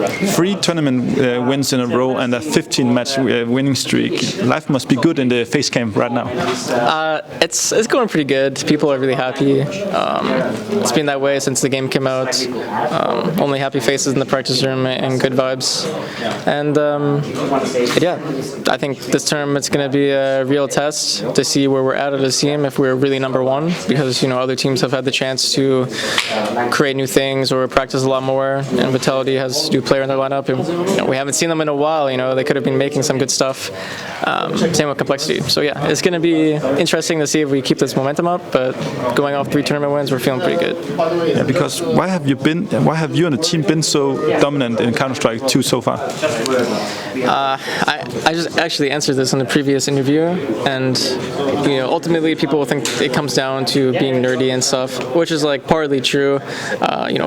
3 tournament wins in a row and a 15-match winning streak. Life must be good in the FaZe camp right now. It's going pretty good. People are really happy. It's been that way since the game came out. Only happy faces in the practice room and good vibes. And yeah, I think this term it's going to be a real test to see where we're at as a team, if we're really #1, because other teams have had the chance to create new things or practice a lot more. And Vitality has a new player in their lineup, and we haven't seen them in a while. They could have been making some good stuff. Same with Complexity. So yeah, it's going to be interesting to see if we keep this momentum up. But going off 3 tournament wins, we're feeling pretty good. Yeah, because why have you and the team been so dominant in Counter-Strike 2 so far? I just actually answered this in the previous interview, and ultimately people think it comes down to being nerdy and stuff, which is like partly true.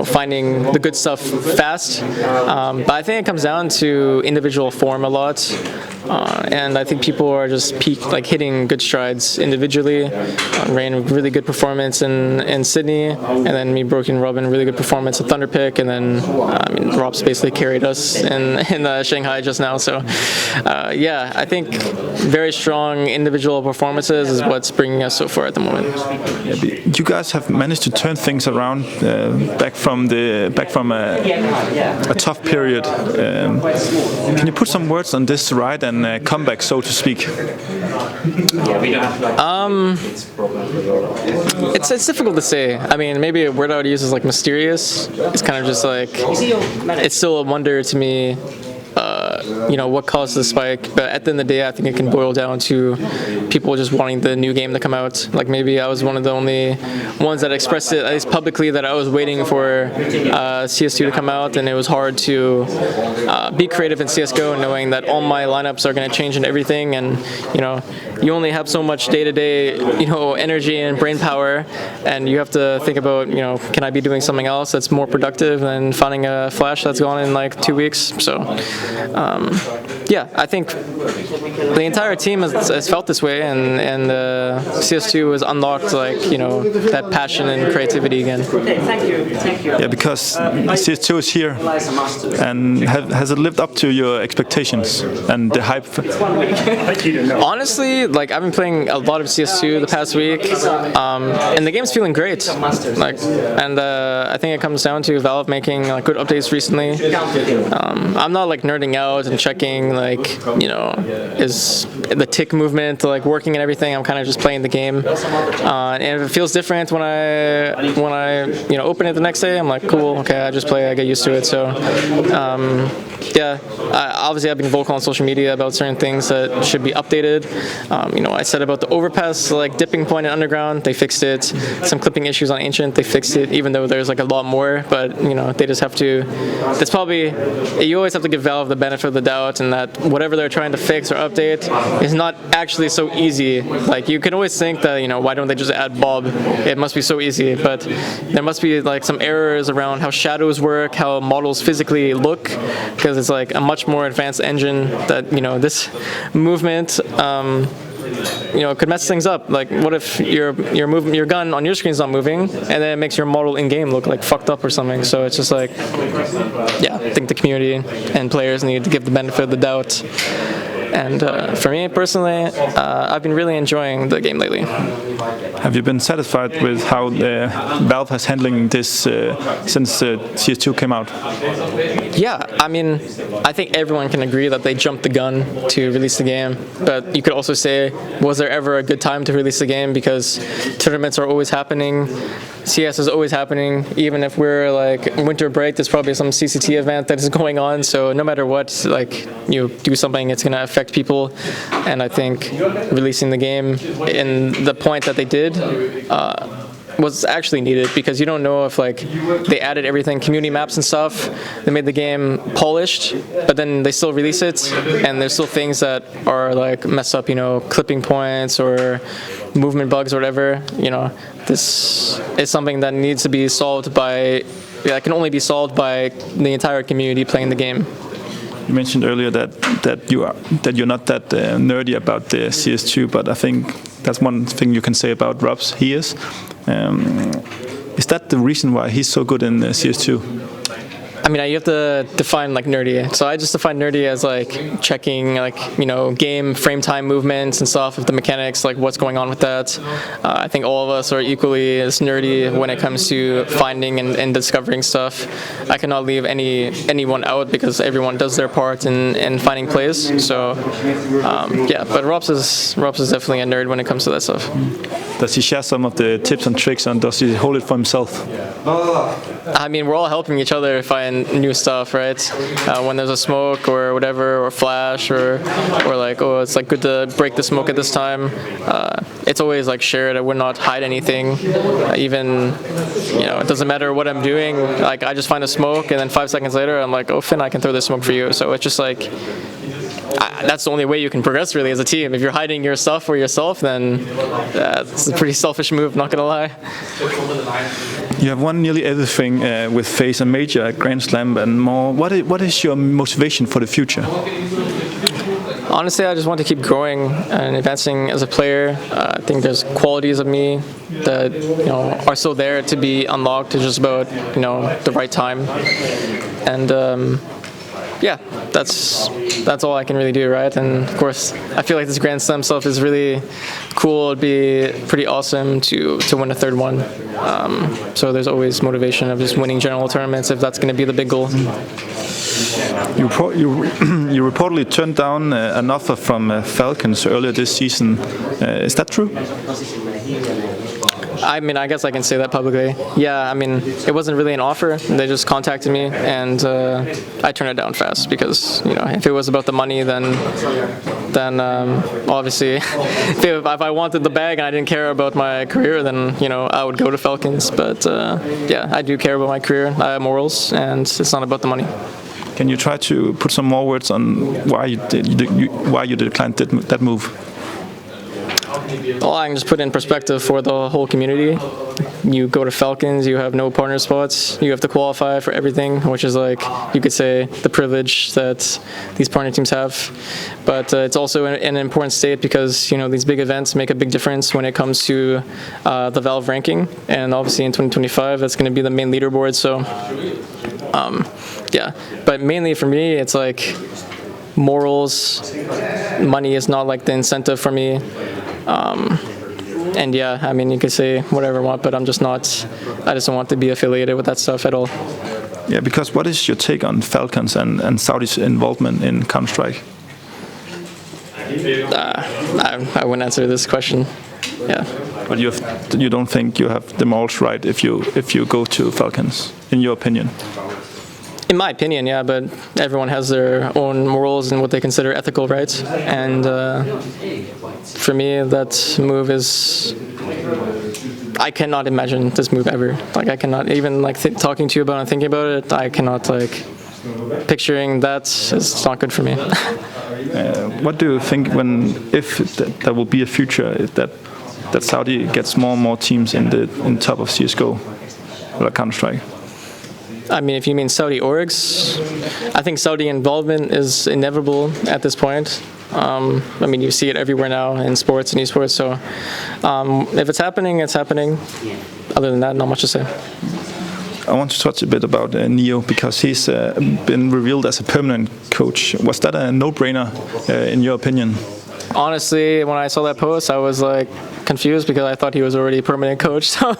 Finding the good stuff fast, but I think it comes down to individual form a lot. And I think people are just hitting good strides individually. Rain, really good performance in Sydney, and then me, Broken Robin, really good performance at Thunderpick, and then ropz basically carried us in Shanghai just now. So yeah, I think very strong individual performances is what's bringing us so far at the moment. Yeah, you guys have managed to turn things around back from a tough period. Can you put some words on this ride and comeback, so to speak? It's difficult to say. I mean, maybe a word I would use is like mysterious. It's kind of just like, it's still a wonder to me what caused the spike, but at the end of the day I think it can boil down to people just wanting the new game to come out. Like maybe I was one of the only ones that expressed it, at least publicly, that I was waiting for CS2 to come out, and it was hard to be creative in CSGO knowing that all my lineups are going to change and everything, and you only have so much day-to-day energy and brain power, and you have to think about can I be doing something else that's more productive than finding a flash that's gone in like 2 weeks. So yeah, I think the entire team has felt this way, and CS2 has unlocked that passion and creativity again. Yeah, because CS2 is here, and has it lived up to your expectations and the hype? Honestly, I've been playing a lot of CS2 the past week, and the game's feeling great. And I think it comes down to Valve making good updates recently. I'm not nerding out and checking is the tick movement working and everything. I'm kind of just playing the game, and if it feels different when I open it the next day, I'm like, cool, okay, I just play, I get used to it. So yeah, obviously I've been vocal on social media about certain things that should be updated. I said about the overpass dipping point in Underground, they fixed it. Some clipping issues on Ancient, they fixed it, even though there's a lot more, but they just have to, that's probably, you always have to give Valve the benefit of the doubt, and that whatever they're trying to fix or update is not actually so easy. You can always think that why don't they just add Bob, it must be so easy, but there must be some errors around how shadows work, how models physically look, because it's a much more advanced engine that this movement could mess things up. What if your gun on your screen is not moving, and then it makes your model in game look fucked up or something? So it's just yeah, I think the community and players need to give the benefit of the doubt. And for me personally, I've been really enjoying the game lately. Have you been satisfied with how Valve has handling this since CS2 came out? Yeah, I mean, I think everyone can agree that they jumped the gun to release the game. But you could also say, was there ever a good time to release the game? Because tournaments are always happening. CS is always happening. Even if we're winter break, there's probably some CCT event that is going on. So no matter what, you do something, it's going to affect people. And I think releasing the game in the point that they did was actually needed, because you don't know if they added everything, community maps and stuff, they made the game polished, but then they still release it, and there's still things that are mess up, clipping points or movement bugs or whatever. This is something that needs to be solved by, can only be solved by the entire community playing the game. You mentioned earlier that you're not that nerdy about the CS2, but I think that's one thing you can say about ropz. He is. Is that the reason why he's so good in CS2? I mean, you have to define like nerdy. So I just define nerdy as like checking like, you know, game frame time movements and stuff, of the mechanics, like what's going on with that. I think all of us are equally as nerdy when it comes to finding and discovering stuff. I cannot leave anyone out because everyone does their part in finding plays. So yeah, but ropz is definitely a nerd when it comes to that stuff. Does he share some of the tips and tricks, and does he hold it for himself? I mean, we're all helping each other find new stuff, right? When there's a smoke or whatever, or flash, or like, oh, it's like good to break the smoke at this time. It's always like shared. I would not hide anything. Even, you know, it doesn't matter what I'm doing. Like, I just find a smoke, and then 5 seconds later, I'm like, oh, Finn, I can throw this smoke for you. So it's just like, that's the only way you can progress really as a team. If you're hiding your stuff for yourself, then it's a pretty selfish move, not gonna lie. You have won nearly everything with FaZe, a major, Grand Slam and more. What is your motivation for the future? Honestly, I just want to keep growing and advancing as a player. I think there's qualities of me that, you know, are still there to be unlocked. It's just about, you know, the right time. And yeah, that's all I can really do, right? And of course, I feel like this Grand Slam stuff is really cool. It'd be pretty awesome to win a third one. So there's always motivation of just winning general tournaments if that's going to be the big goal. You reportedly turned down an offer from Falcons earlier this season. Is that true? I mean, I guess I can say that publicly. Yeah, I mean, it wasn't really an offer. They just contacted me, and I turned it down fast because, you know, if it was about the money, then obviously, if I wanted the bag and I didn't care about my career, then, you know, I would go to Falcons. But yeah, I do care about my career. I have morals, and it's not about the money. Can you try to put some more words on why you declined that move? Well, I can just put in perspective for the whole community. You go to Falcons, you have no partner spots, you have to qualify for everything, which is like, you could say, the privilege that these partner teams have. But it's also an important state because, you know, these big events make a big difference when it comes to the Valve ranking. And obviously in 2025, that's going to be the main leaderboard. So yeah, but mainly for me, it's like morals. Money is not like the incentive for me. And yeah, I mean, you could say whatever you want, but I just don't want to be affiliated with that stuff at all. Yeah, because what is your take on Falcons and Saudi's involvement in Counter-Strike? I wouldn't answer this question. Yeah. But you don't think you have the morals right if you go to Falcons, in your opinion? In my opinion, yeah, but everyone has their own morals and what they consider ethical, right? And for me, that move is... I cannot imagine this move ever. Like, I cannot, even like talking to you about it and thinking about it, I cannot, like, picturing that is not good for me. What do you think if there will be a future that Saudi gets more and more teams in top of CSGO or Counter-Strike? I mean, if you mean Saudi orgs, I think Saudi involvement is inevitable at this point. I mean, you see it everywhere now in sports and esports. So if it's happening, it's happening. Other than that, not much to say. I want to touch a bit about Neo because he's been revealed as a permanent coach. Was that a no-brainer in your opinion? Honestly, when I saw that post, I was like confused because I thought he was already a permanent coach. So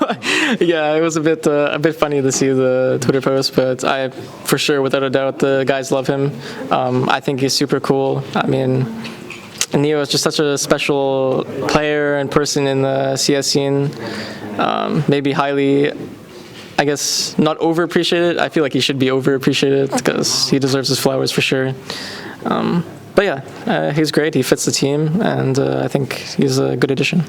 yeah, it was a bit funny to see the Twitter post, but I, for sure, without a doubt, the guys love him. I think he's super cool. I mean, Neo is just such a special player and person in the CS scene. Maybe highly, I guess, not overappreciated. I feel like he should be overappreciated because he deserves his flowers for sure. But yeah, he's great. He fits the team, and I think he's a good addition.